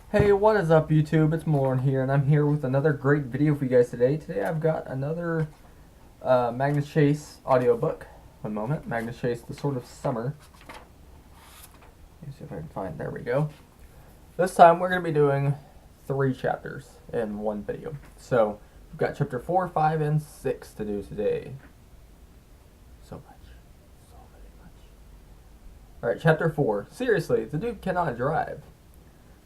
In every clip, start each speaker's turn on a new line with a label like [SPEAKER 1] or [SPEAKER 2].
[SPEAKER 1] Hey, what is up YouTube? It's Lauren here, and I'm here with another great video for you guys today. Today I've got another Magnus Chase audiobook. One moment. Magnus Chase, The Sword of Summer. Let me see if I can find, there we go. This time we're going to be doing 3 chapters in one video. So, we've got chapter 4, 5, and 6 to do today. So much. So very much. Alright, chapter 4. Seriously, the dude cannot drive.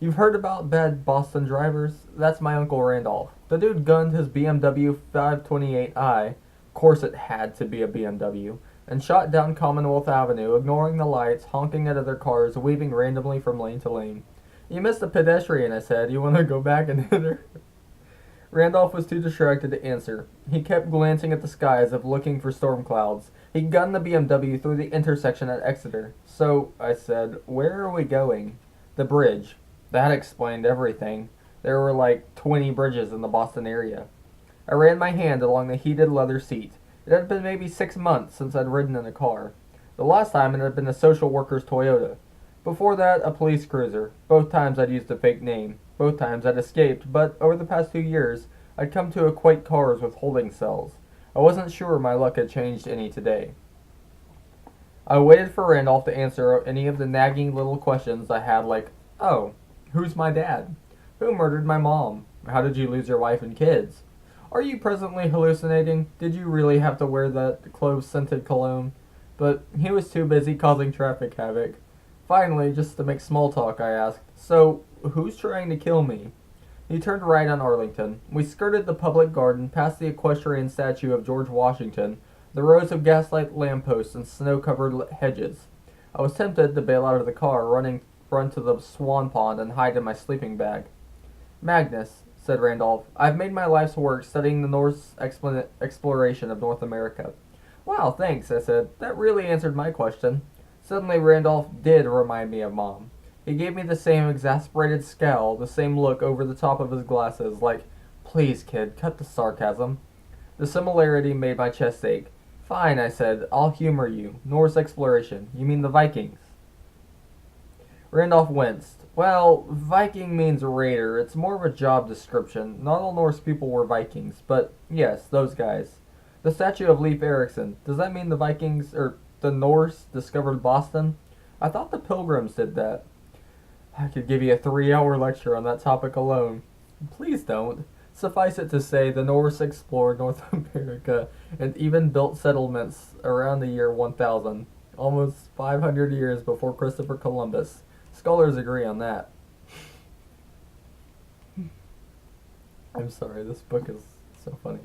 [SPEAKER 1] You've heard about bad Boston drivers? That's my Uncle Randolph. The dude gunned his BMW 528i, of course it had to be a BMW, and shot down Commonwealth Avenue, ignoring the lights, honking at other cars, weaving randomly from lane to lane. You missed a pedestrian, I said. You want to go back and hit her? Randolph was too distracted to answer. He kept glancing at the sky as if looking for storm clouds. He gunned the BMW through the intersection at Exeter. So, I said, where are we going? The bridge. That explained everything. There were like 20 bridges in the Boston area. I ran my hand along the heated leather seat. It had been maybe 6 months since I'd ridden in a car. The last time it had been a social worker's Toyota. Before that, a police cruiser. Both times I'd used a fake name. Both times I'd escaped, but over the past 2 years, I'd come to equate cars with holding cells. I wasn't sure my luck had changed any today. I waited for Randolph to answer any of the nagging little questions I had, like, oh, who's my dad? Who murdered my mom? How did you lose your wife and kids? Are you presently hallucinating? Did you really have to wear that clove-scented cologne? But he was too busy causing traffic havoc. Finally, just to make small talk, I asked, so, who's trying to kill me? He turned right on Arlington. We skirted the public garden, past the equestrian statue of George Washington, the rows of gaslight lampposts and snow-covered hedges. I was tempted to bail out of the car, run to the swan pond and hide in my sleeping bag. Magnus, said Randolph, I've made my life's work studying the Norse exploration of North America. Wow, thanks, I said. That really answered my question. Suddenly Randolph did remind me of Mom. He gave me the same exasperated scowl, the same look over the top of his glasses, like, please, kid, cut the sarcasm. The similarity made my chest ache. Fine, I said, I'll humor you. Norse exploration. You mean the Vikings? Randolph winced. Well, Viking means raider. It's more of a job description. Not all Norse people were Vikings, but yes, those guys. The statue of Leif Erikson. Does that mean the Vikings, or the Norse, discovered Boston? I thought the Pilgrims did that. I could give you a 3-hour lecture on that topic alone. Please don't. Suffice it to say, the Norse explored North America and even built settlements around the year 1000, almost 500 years before Christopher Columbus. Scholars agree on that. I'm sorry, this book is so funny.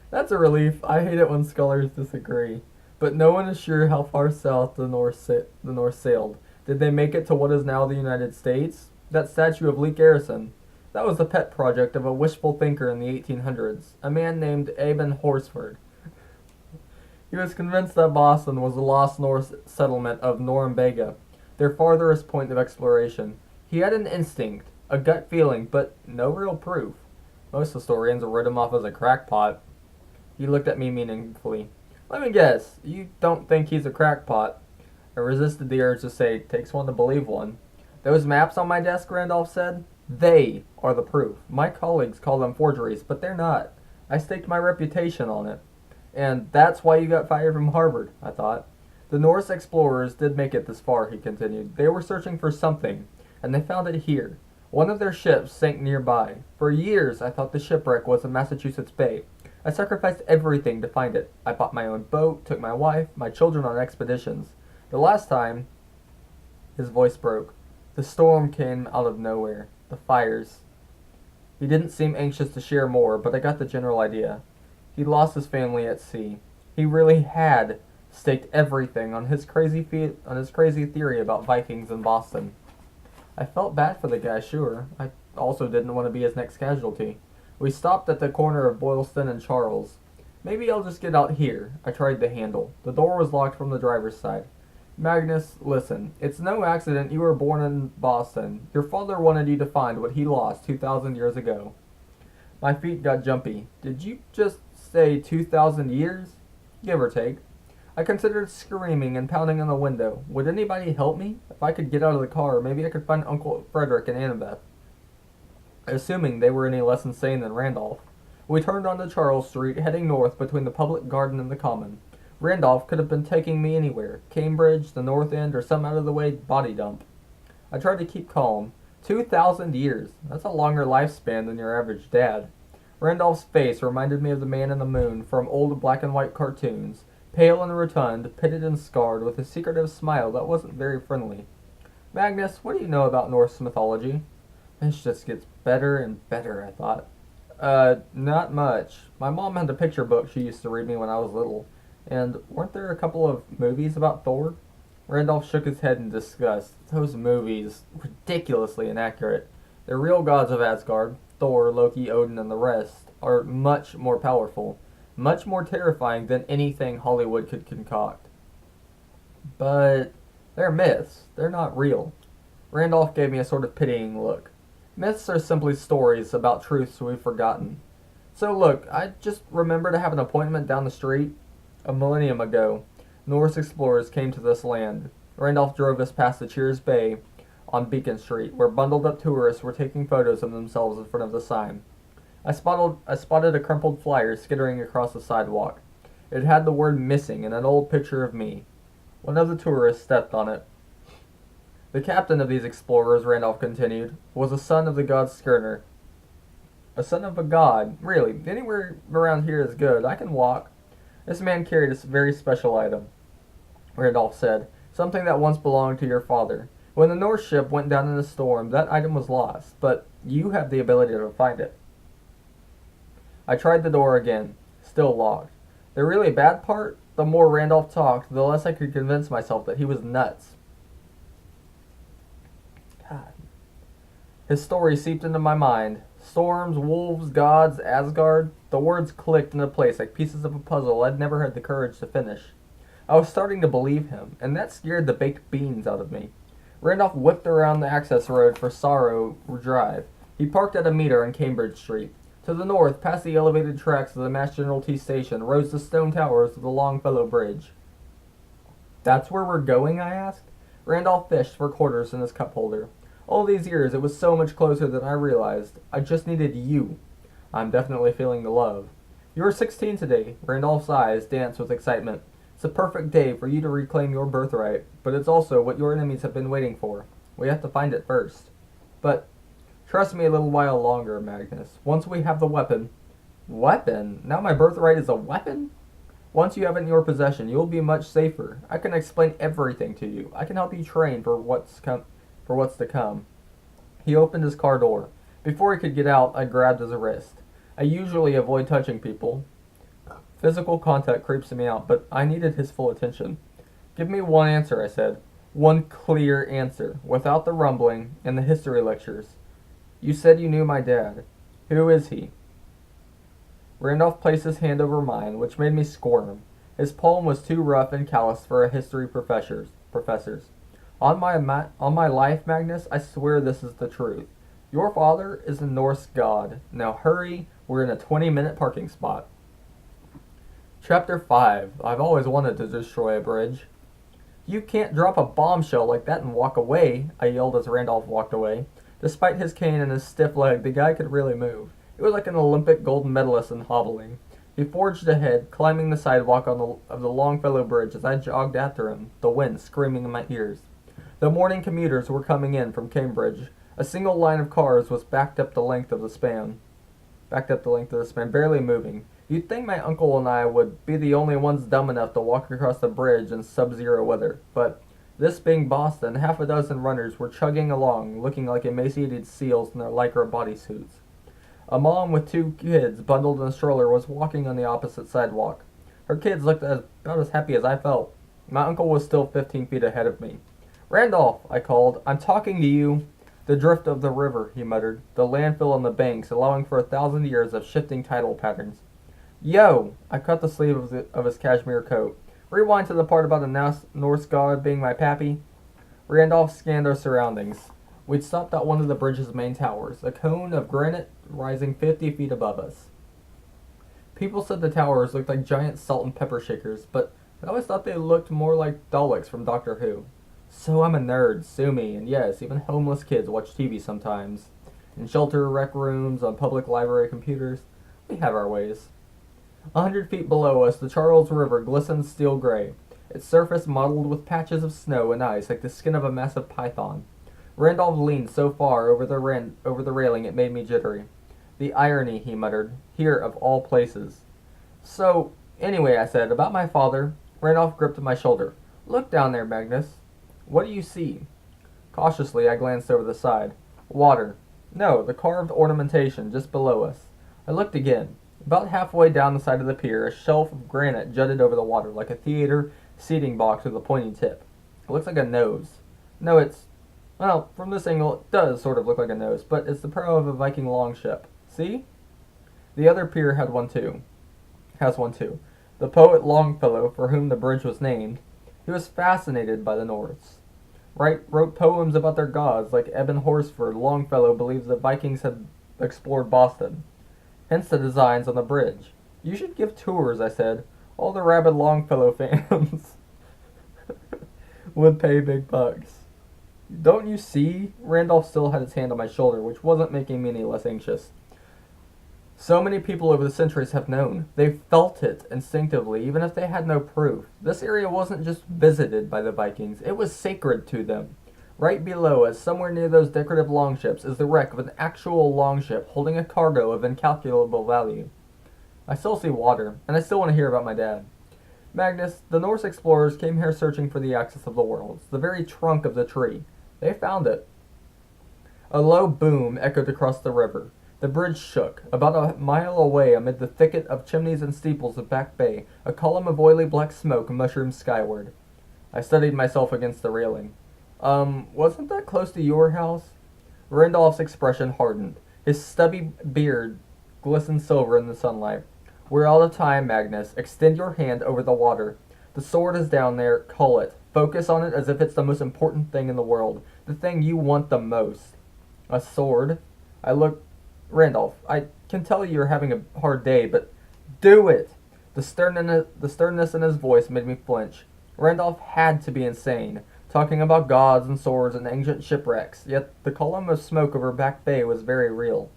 [SPEAKER 1] That's a relief. I hate it when scholars disagree. But no one is sure how far south the Norse sailed. Did they make it to what is now the United States? That statue of Leif Erikson. That was the pet project of a wishful thinker in the 1800s, a man named Aben Horsford. He was convinced that Boston was the lost Norse settlement of Norumbega, their farthest point of exploration. He had an instinct, a gut feeling, but no real proof. Most historians wrote him off as a crackpot. He looked at me meaningfully. Let me guess, you don't think he's a crackpot? I resisted the urge to say, takes one to believe one. Those maps on my desk, Randolph said, they are the proof. My colleagues call them forgeries, but they're not. I staked my reputation on it. And that's why you got fired from Harvard, I thought. The Norse explorers did make it this far, he continued. They were searching for something, and they found it here. One of their ships sank nearby. For years, I thought the shipwreck was in Massachusetts Bay. I sacrificed everything to find it. I bought my own boat, took my wife, my children on expeditions. The last time, his voice broke. The storm came out of nowhere. The fires. He didn't seem anxious to share more, but I got the general idea. He'd lost his family at sea. He really had staked everything on his crazy theory about Vikings in Boston. I felt bad for the guy, sure. I also didn't want to be his next casualty. We stopped at the corner of Boylston and Charles. Maybe I'll just get out here. I tried the handle. The door was locked from the driver's side. Magnus, listen. It's no accident you were born in Boston. Your father wanted you to find what he lost 2,000 years ago. My feet got jumpy. Did you just say 2,000 years? Give or take. I considered screaming and pounding on the window. Would anybody help me? If I could get out of the car, maybe I could find Uncle Frederick and Annabeth. assuming they were any less insane than Randolph. We turned onto Charles Street, heading north between the public garden and the common. Randolph could have been taking me anywhere, Cambridge, the North End, or some out-of-the-way body dump. I tried to keep calm. 2,000 years. That's a longer lifespan than your average dad. Randolph's face reminded me of the man in the moon from old black and white cartoons, pale and rotund, pitted and scarred, with a secretive smile that wasn't very friendly. Magnus, what do you know about Norse mythology? This just gets better and better, I thought. Not much. My mom had a picture book she used to read me when I was little. And weren't there a couple of movies about Thor? Randolph shook his head in disgust. Those movies, ridiculously inaccurate. The real gods of Asgard, Thor, Loki, Odin, and the rest, are much more powerful, much more terrifying than anything Hollywood could concoct. But they're myths. They're not real. Randolph gave me a sort of pitying look. Myths are simply stories about truths we've forgotten. So look, I just remember to have an appointment down the street. A millennium ago, Norse explorers came to this land. Randolph drove us past the Cheers Bay on Beacon Street, where bundled-up tourists were taking photos of themselves in front of the sign. I spotted a crumpled flyer skittering across the sidewalk. It had the word "missing" and an old picture of me. One of the tourists stepped on it. The captain of these explorers, Randolph continued, was a son of the god Skirnir. A son of a god? Really, anywhere around here is good. I can walk. This man carried a very special item, Randolph said, something that once belonged to your father. When the Norse ship went down in a storm, that item was lost, but you have the ability to find it. I tried the door again, still locked. The really bad part, the more Randolph talked, the less I could convince myself that he was nuts. God. His story seeped into my mind. Storms, wolves, gods, Asgard. The words clicked into place like pieces of a puzzle I'd never had the courage to finish. I was starting to believe him, and that scared the baked beans out of me. Randolph whipped around the access road for Sorrow Drive. He parked at a meter on Cambridge Street. To the north, past the elevated tracks of the Mass General T station, rose the stone towers of the Longfellow Bridge. That's where we're going? I asked. Randolph fished for quarters in his cup holder. All these years, it was so much closer than I realized. I just needed you. I'm definitely feeling the love. You're 16 today. Randolph's eyes danced with excitement. It's a perfect day for you to reclaim your birthright, but it's also what your enemies have been waiting for. We have to find it first. But trust me a little while longer, Magnus. Once we have the weapon... Weapon? Now my birthright is a weapon? Once you have it in your possession, you'll be much safer. I can explain everything to you. I can help you train for what's to come. He opened his car door. Before he could get out, I grabbed his wrist. I usually avoid touching people. Physical contact creeps me out, but I needed his full attention. Give me one answer, I said. One clear answer, without the rumbling and the history lectures. You said you knew my dad. Who is he? Randolph placed his hand over mine, which made me squirm. His palm was too rough and callous for a history professor's. On my life, Magnus, I swear this is the truth. Your father is a Norse god. Now hurry, we're in a 20-minute parking spot. Chapter 5. I've always wanted to destroy a bridge. You can't drop a bombshell like that and walk away, I yelled as Randolph walked away. Despite his cane and his stiff leg, the guy could really move. It was like an Olympic gold medalist in hobbling. He forged ahead, climbing the sidewalk of the Longfellow Bridge as I jogged after him, the wind screaming in my ears. The morning commuters were coming in from Cambridge. A single line of cars was backed up the length of the span, barely moving. You'd think my uncle and I would be the only ones dumb enough to walk across the bridge in sub-zero weather, but this being Boston, half a dozen runners were chugging along, looking like emaciated seals in their lycra bodysuits. A mom with 2 kids bundled in a stroller was walking on the opposite sidewalk. Her kids looked about as happy as I felt. My uncle was still 15 feet ahead of me. Randolph, I called, I'm talking to you. The drift of the river, he muttered, the landfill on the banks, allowing for 1,000 years of shifting tidal patterns. Yo! I cut the sleeve of his cashmere coat. Rewind to the part about a Norse god being my pappy. Randolph scanned our surroundings. We'd stopped at one of the bridge's main towers, a cone of granite rising 50 feet above us. People said the towers looked like giant salt and pepper shakers, but I always thought they looked more like Daleks from Doctor Who. So I'm a nerd, sue me, and yes, even homeless kids watch TV sometimes. In shelter rec rooms, on public library computers. We have our ways. 100 feet below us, the Charles River glistens steel gray, its surface mottled with patches of snow and ice like the skin of a massive python. Randolph leaned so far over the railing it made me jittery. The irony, he muttered. Here, of all places. So, anyway, I said, about my father. Randolph gripped my shoulder. Look down there, Magnus. What do you see? Cautiously, I glanced over the side. Water. No, the carved ornamentation just below us. I looked again. About halfway down the side of the pier, a shelf of granite jutted over the water like a theater seating box with a pointy tip. It looks like a nose. No, well, from this angle, it does sort of look like a nose, but it's the prow of a Viking longship. See? The other pier has one too. The poet Longfellow, for whom the bridge was named, he was fascinated by the Norse. Wrote poems about their gods, like Eben Horsford. Longfellow believes the Vikings had explored Boston. Hence the designs on the bridge. You should give tours, I said. All the rabid Longfellow fans would pay big bucks. Don't you see? Randolph still had his hand on my shoulder, which wasn't making me any less anxious. So many people over the centuries have known. They felt it instinctively, even if they had no proof. This area wasn't just visited by the Vikings, it was sacred to them. Right below us, somewhere near those decorative longships, is the wreck of an actual longship holding a cargo of incalculable value. I still see water, and I still want to hear about my dad. Magnus, the Norse explorers came here searching for the axis of the worlds, the very trunk of the tree. They found it. A low boom echoed across the river. The bridge shook. About a mile away, amid the thicket of chimneys and steeples of Back Bay, a column of oily black smoke mushroomed skyward. I steadied myself against the railing. Wasn't that close to your house? Randolph's expression hardened. His stubby beard glistened silver in the sunlight. We're out of time, Magnus. Extend your hand over the water. The sword is down there. Cull it. Focus on it as if it's the most important thing in the world. The thing you want the most. A sword? I looked. Randolph, I can tell you're having a hard day, but do it! The sternness in his voice made me flinch. Randolph had to be insane, talking about gods and swords and ancient shipwrecks, yet the column of smoke over Back Bay was very real.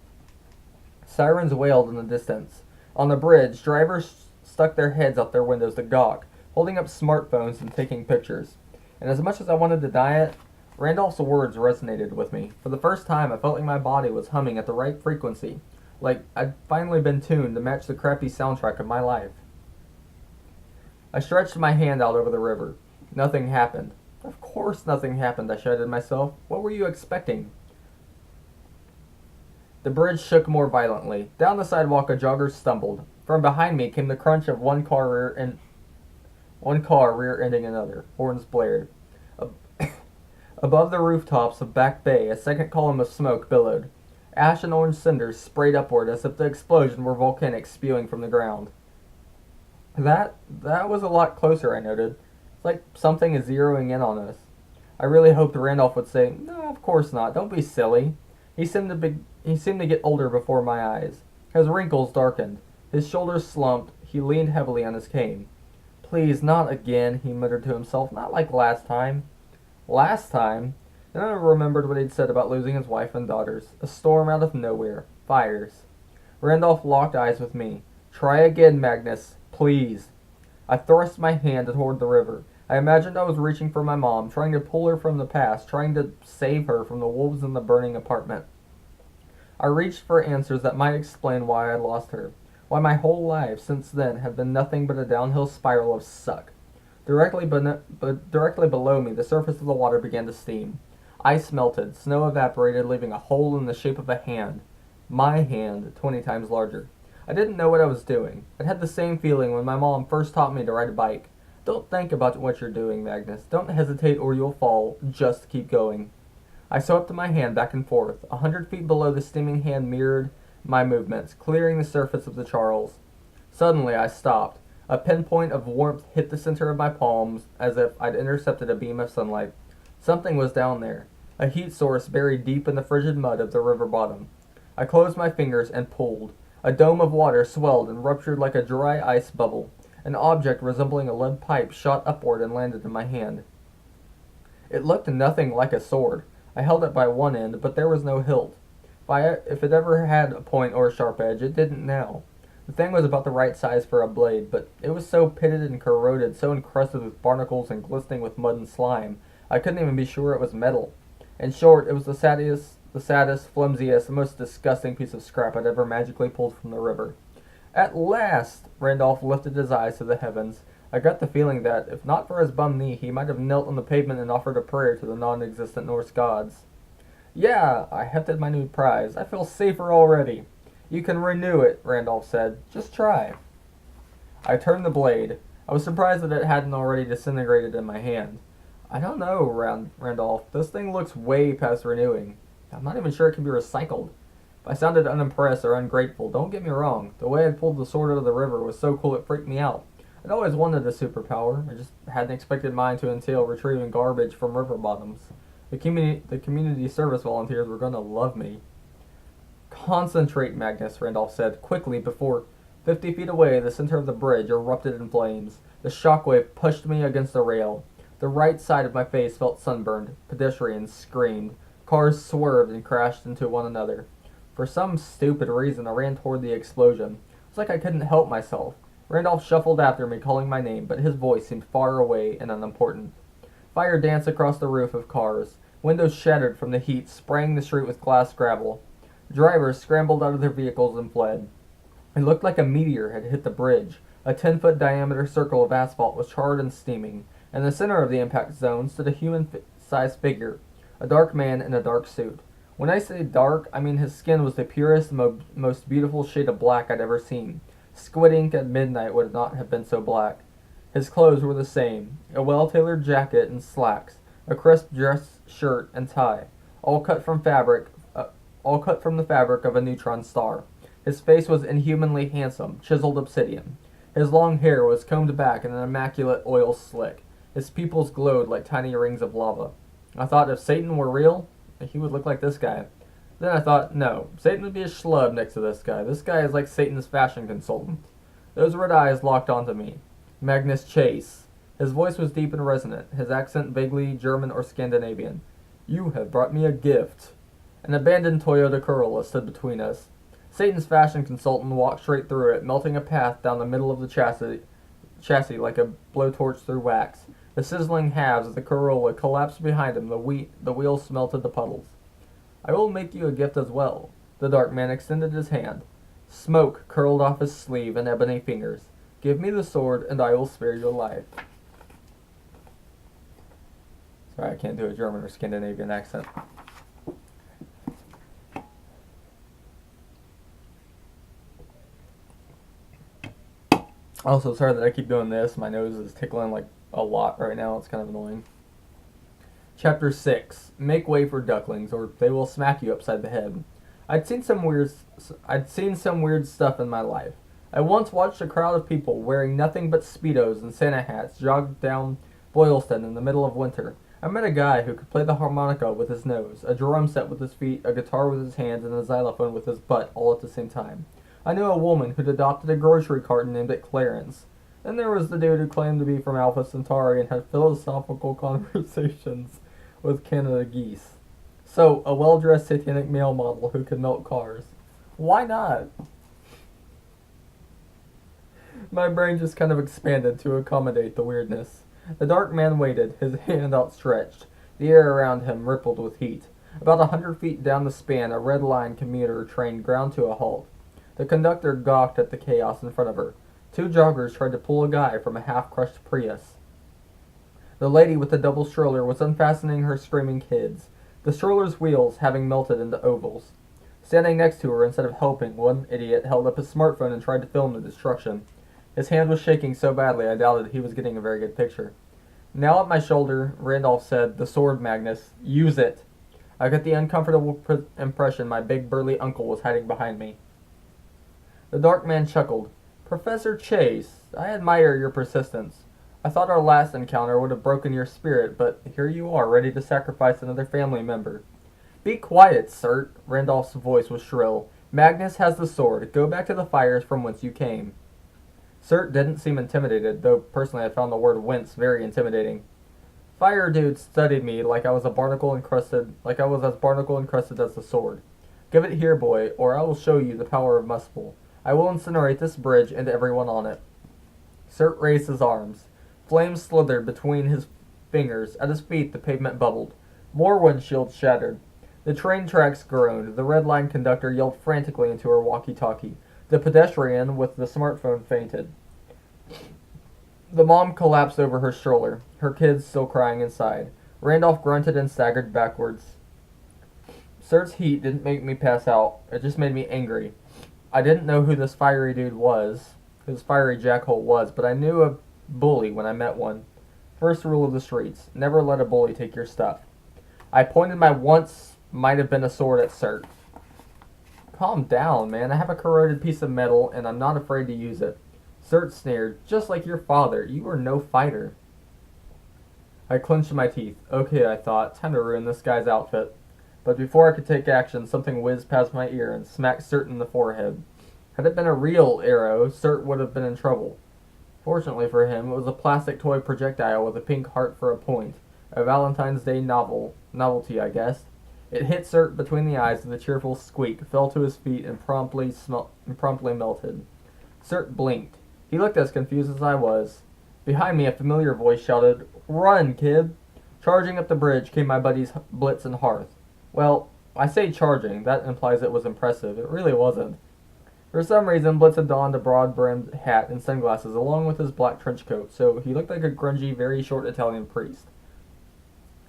[SPEAKER 1] Sirens wailed in the distance. On the bridge, drivers stuck their heads out their windows to gawk, holding up smartphones and taking pictures. And as much as I wanted to deny it, Randolph's words resonated with me. For the first time, I felt like my body was humming at the right frequency, like I'd finally been tuned to match the crappy soundtrack of my life. I stretched my hand out over the river. Nothing happened. Of course nothing happened, I shouted to myself. What were you expecting? The bridge shook more violently. Down the sidewalk, a jogger stumbled. From behind me came the crunch of one car rear-ending another. Horns blared. Above the rooftops of Back Bay, a second column of smoke billowed. Ash and orange cinders sprayed upward as if the explosion were volcanic, spewing from the ground. That was a lot closer, I noted. It's like something is zeroing in on us. I really hoped Randolph would say, "No, of course not. Don't be silly." He seemed to get older before my eyes. His wrinkles darkened. His shoulders slumped. He leaned heavily on his cane. "Please, not again," he muttered to himself. "Not like last time." Last time? Then I remembered what he'd said about losing his wife and daughters. A storm out of nowhere. Fires. Randolph locked eyes with me. "Try again, Magnus. Please." I thrust my hand toward the river. I imagined I was reaching for my mom, trying to pull her from the past, trying to save her from the wolves in the burning apartment. I reached for answers that might explain why I lost her, why my whole life since then had been nothing but a downhill spiral of suck. Directly below me, the surface of the water began to steam. Ice melted, snow evaporated, leaving a hole in the shape of a hand. My hand, 20 times larger. I didn't know what I was doing. I'd had the same feeling when my mom first taught me to ride a bike. Don't think about what you're doing, Magnus. Don't hesitate or you'll fall. Just keep going. I swept my hand back and forth. 100 feet below, the steaming hand mirrored my movements, clearing the surface of the Charles. Suddenly, I stopped. A pinpoint of warmth hit the center of my palms as if I'd intercepted a beam of sunlight. Something was down there. A heat source buried deep in the frigid mud of the river bottom. I closed my fingers and pulled. A dome of water swelled and ruptured like a dry ice bubble. An object resembling a lead pipe shot upward and landed in my hand. It looked nothing like a sword. I held it by one end, but there was no hilt. If it ever had a point or a sharp edge, it didn't now. The thing was about the right size for a blade, but it was so pitted and corroded, so encrusted with barnacles and glistening with mud and slime, I couldn't even be sure it was metal. In short, it was the saddest, flimsiest, most disgusting piece of scrap I'd ever magically pulled from the river. At last! Randolph lifted his eyes to the heavens. I got the feeling that, if not for his bum knee, he might have knelt on the pavement and offered a prayer to the non-existent Norse gods. Yeah, I hefted my new prize. I feel safer already. You can renew it, Randolph said. Just try. I turned the blade. I was surprised that it hadn't already disintegrated in my hand. I don't know, Randolph. This thing looks way past renewing. I'm not even sure it can be recycled. If I sounded unimpressed or ungrateful, don't get me wrong. The way I pulled the sword out of the river was so cool it freaked me out. I'd always wanted a superpower. I just hadn't expected mine to entail retrieving garbage from river bottoms. The community service volunteers were going to love me. Concentrate, Magnus, Randolph said, quickly before 50 feet away the center of the bridge erupted in flames. The shockwave pushed me against the rail. The right side of my face felt sunburned. Pedestrians screamed. Cars swerved and crashed into one another. For some stupid reason, I ran toward the explosion. It was like I couldn't help myself. Randolph shuffled after me, calling my name, but his voice seemed far away and unimportant. Fire danced across the roof of cars. Windows shattered from the heat, spraying the street with glass gravel. Drivers scrambled out of their vehicles and fled. It looked like a meteor had hit the bridge. A 10-foot diameter circle of asphalt was charred and steaming. In the center of the impact zone stood a human-sized figure, a dark man in a dark suit. When I say dark, I mean his skin was the purest, most beautiful shade of black I'd ever seen. Squid ink at midnight would not have been so black. His clothes were the same, a well-tailored jacket and slacks, a crisp dress shirt and tie, all cut from the fabric of a neutron star. His face was inhumanly handsome, chiseled obsidian. His long hair was combed back in an immaculate oil slick. His pupils glowed like tiny rings of lava. I thought if Satan were real, he would look like this guy. Then I thought, no, Satan would be a schlub next to this guy. This guy is like Satan's fashion consultant. Those red eyes locked onto me. Magnus Chase. His voice was deep and resonant, his accent vaguely German or Scandinavian. You have brought me a gift. An abandoned Toyota Corolla stood between us. Satan's fashion consultant walked straight through it, melting a path down the middle of the chassis like a blowtorch through wax. The sizzling halves of the Corolla collapsed behind him, the wheels melted to puddles. I will make you a gift as well. The dark man extended his hand. Smoke curled off his sleeve in ebony fingers. Give me the sword, and I will spare your life. Sorry, I can't do a German or Scandinavian accent. Also, sorry that I keep doing this. My nose is tickling like a lot right now. It's kind of annoying. Chapter 6. Make way for ducklings, or they will smack you upside the head. I'd seen some weird stuff in my life. I once watched a crowd of people wearing nothing but Speedos and Santa hats jog down Boylston in the middle of winter. I met a guy who could play the harmonica with his nose, a drum set with his feet, a guitar with his hands, and a xylophone with his butt, all at the same time. I knew a woman who'd adopted a grocery cart and named it Clarence. Then there was the dude who claimed to be from Alpha Centauri and had philosophical conversations with Canada geese. So, a well-dressed satanic male model who could melt cars. Why not? My brain just kind of expanded to accommodate the weirdness. The dark man waited, his hand outstretched. The air around him rippled with heat. About 100 feet down the span, a red line commuter train ground to a halt. The conductor gawked at the chaos in front of her. Two joggers tried to pull a guy from a half-crushed Prius. The lady with the double stroller was unfastening her screaming kids, the stroller's wheels having melted into ovals. Standing next to her, instead of helping, one idiot held up his smartphone and tried to film the destruction. His hand was shaking so badly I doubted he was getting a very good picture. Now at my shoulder, Randolph said, "The sword, Magnus. Use it." I got the uncomfortable impression my big burly uncle was hiding behind me. The dark man chuckled. "Professor Chase, I admire your persistence. I thought our last encounter would have broken your spirit, but here you are, ready to sacrifice another family member." "Be quiet, sir." Randolph's voice was shrill. "Magnus has the sword. Go back to the fires from whence you came." Sir didn't seem intimidated, though personally I found the word "whence" very intimidating. Fire dude studied me like I was as barnacle encrusted as the sword. Give it here, boy, or I will show you the power of muscle. I will incinerate this bridge and everyone on it. Surt raised his arms. Flames slithered between his fingers. At his feet, the pavement bubbled. More windshields shattered. The train tracks groaned. The red line conductor yelled frantically into her walkie-talkie. The pedestrian with the smartphone fainted. The mom collapsed over her stroller, her kids still crying inside. Randolph grunted and staggered backwards. Surt's heat didn't make me pass out. It just made me angry. I didn't know who this fiery dude was, who this fiery jackhole was, but I knew a bully when I met one. First rule of the streets, never let a bully take your stuff. I pointed my once might have been a sword at Surt. Calm down, man. I have a corroded piece of metal, and I'm not afraid to use it. Surt sneered, just like your father. You are no fighter. I clenched my teeth. Okay, I thought, time to ruin this guy's outfit. But before I could take action, something whizzed past my ear and smacked Surt in the forehead. Had it been a real arrow, Surt would have been in trouble. Fortunately for him, it was a plastic toy projectile with a pink heart for a point. A Valentine's Day novelty, I guess. It hit Surt between the eyes with a cheerful squeak, fell to his feet, and promptly melted. Surt blinked. He looked as confused as I was. Behind me, a familiar voice shouted, "Run, kid!" Charging up the bridge came my buddies Blitz and Hearth. Well, I say charging. That implies it was impressive. It really wasn't. For some reason, Blitz had donned a broad-brimmed hat and sunglasses along with his black trench coat, so he looked like a grungy, very short Italian priest.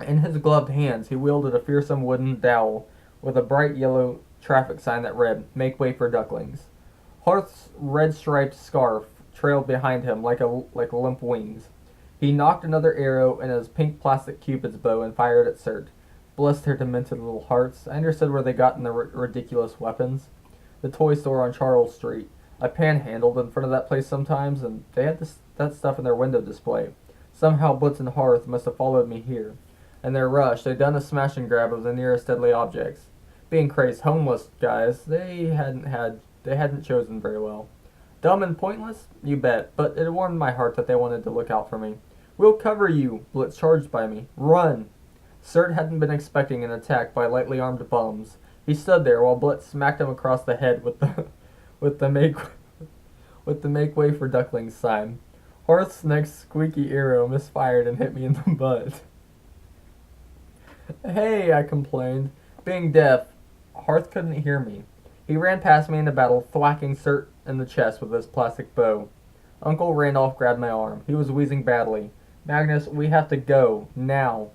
[SPEAKER 1] In his gloved hands, he wielded a fearsome wooden dowel with a bright yellow traffic sign that read, "Make way for ducklings." Hearth's red-striped scarf trailed behind him like limp wings. He knocked another arrow in his pink plastic cupid's bow and fired at Surt. Bless their demented little hearts. I understood where they got the ridiculous weapons. The toy store on Charles Street. I panhandled in front of that place sometimes, and they had that stuff in their window display. Somehow Blitz and Hearth must have followed me here. In their rush, they'd done a smash and grab of the nearest deadly objects. Being crazed homeless guys, they hadn't chosen very well. Dumb and pointless? You bet, but it warmed my heart that they wanted to look out for me. "We'll cover you!" Blitz charged by me. "Run!" Surt hadn't been expecting an attack by lightly armed bums. He stood there while Blitz smacked him across the head with the make way for ducklings sign. Hearth's next squeaky arrow misfired and hit me in the butt. "Hey," I complained. Being deaf, Hearth couldn't hear me. He ran past me in the battle, thwacking Surt in the chest with his plastic bow. Uncle Randolph grabbed my arm. He was wheezing badly. "Magnus, we have to go. Now."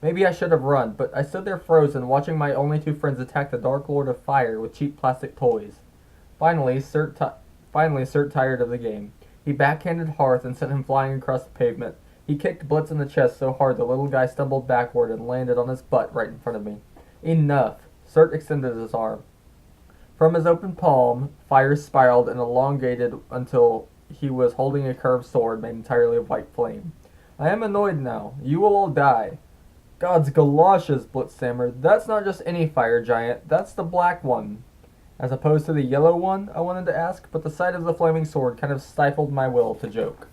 [SPEAKER 1] Maybe I should have run, but I stood there frozen, watching my only two friends attack the Dark Lord of Fire with cheap plastic toys. Finally, Surt tired of the game. He backhanded Hearth and sent him flying across the pavement. He kicked Blitz in the chest so hard the little guy stumbled backward and landed on his butt right in front of me. Enough! Surt extended his arm. From his open palm, fire spiraled and elongated until he was holding a curved sword made entirely of white flame. "I am annoyed now. You will all die." "God's galoshes," Blitz stammered. "That's not just any fire giant. That's the black one." "As opposed to the yellow one?" I wanted to ask, but the sight of the flaming sword kind of stifled my will to joke.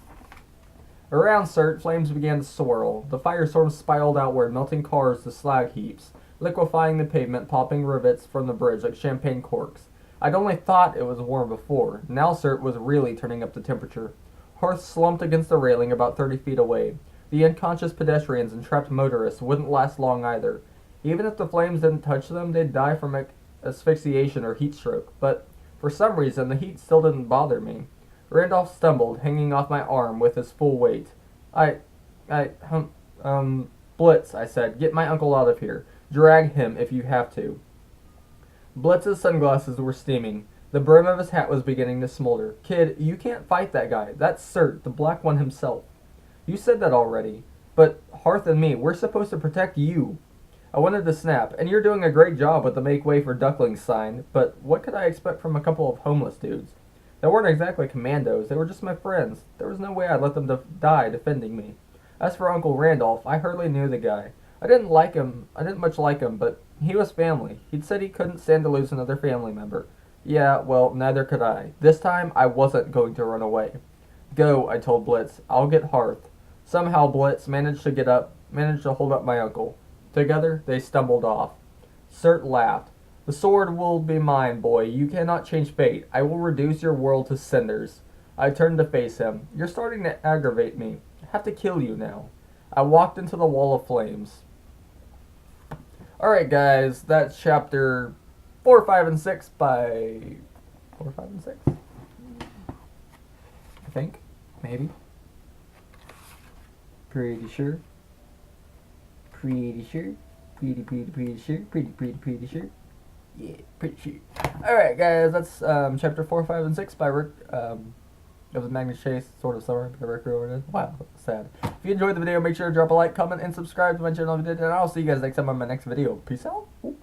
[SPEAKER 1] Around Surt, flames began to swirl. The firestorm spiraled outward, melting cars to slag heaps, liquefying the pavement, popping rivets from the bridge like champagne corks. I'd only thought it was warm before. Now Surt was really turning up the temperature. Hearth slumped against the railing about 30 feet away. The unconscious pedestrians and trapped motorists wouldn't last long either. Even if the flames didn't touch them, they'd die from asphyxiation or heat stroke. But for some reason, the heat still didn't bother me. Randolph stumbled, hanging off my arm with his full weight. Blitz, I said, "get my uncle out of here. Drag him if you have to." Blitz's sunglasses were steaming. The brim of his hat was beginning to smolder. "Kid, you can't fight that guy. That's Surt, the black one himself." "You said that already. But Hearth and me, we're supposed to protect you." I wanted to snap. "And you're doing a great job with the make way for ducklings sign, but what could I expect from a couple of homeless dudes? They weren't exactly commandos. They were just my friends. There was no way I'd let them die defending me. As for Uncle Randolph, I hardly knew the guy. I didn't much like him, but he was family. He'd said he couldn't stand to lose another family member. Yeah, well, neither could I. This time, I wasn't going to run away. "Go," I told Blitz. "I'll get Hearth." Somehow Blitz managed to hold up my uncle. Together, they stumbled off. Surt laughed. The sword will be mine, boy. You cannot change fate. I will reduce your world to cinders. I turned to face him. You're starting to aggravate me. I have to kill you now. I walked into the wall of flames. Alright, guys. That's chapter 4, 5, and 6 by... 4, 5, and 6? I think. Maybe. Pretty sure. Pretty sure. Pretty sure. Pretty sure. Yeah, pretty sure. Alright, guys, that's chapter 4, 5, and 6 by Rick, of the Magnus Chase, sort of summer, by Rick Riordan. Wow, that's sad. If you enjoyed the video, make sure to drop a like, comment, and subscribe to my channel if you did, and I'll see you guys next time on my next video. Peace out. Ooh.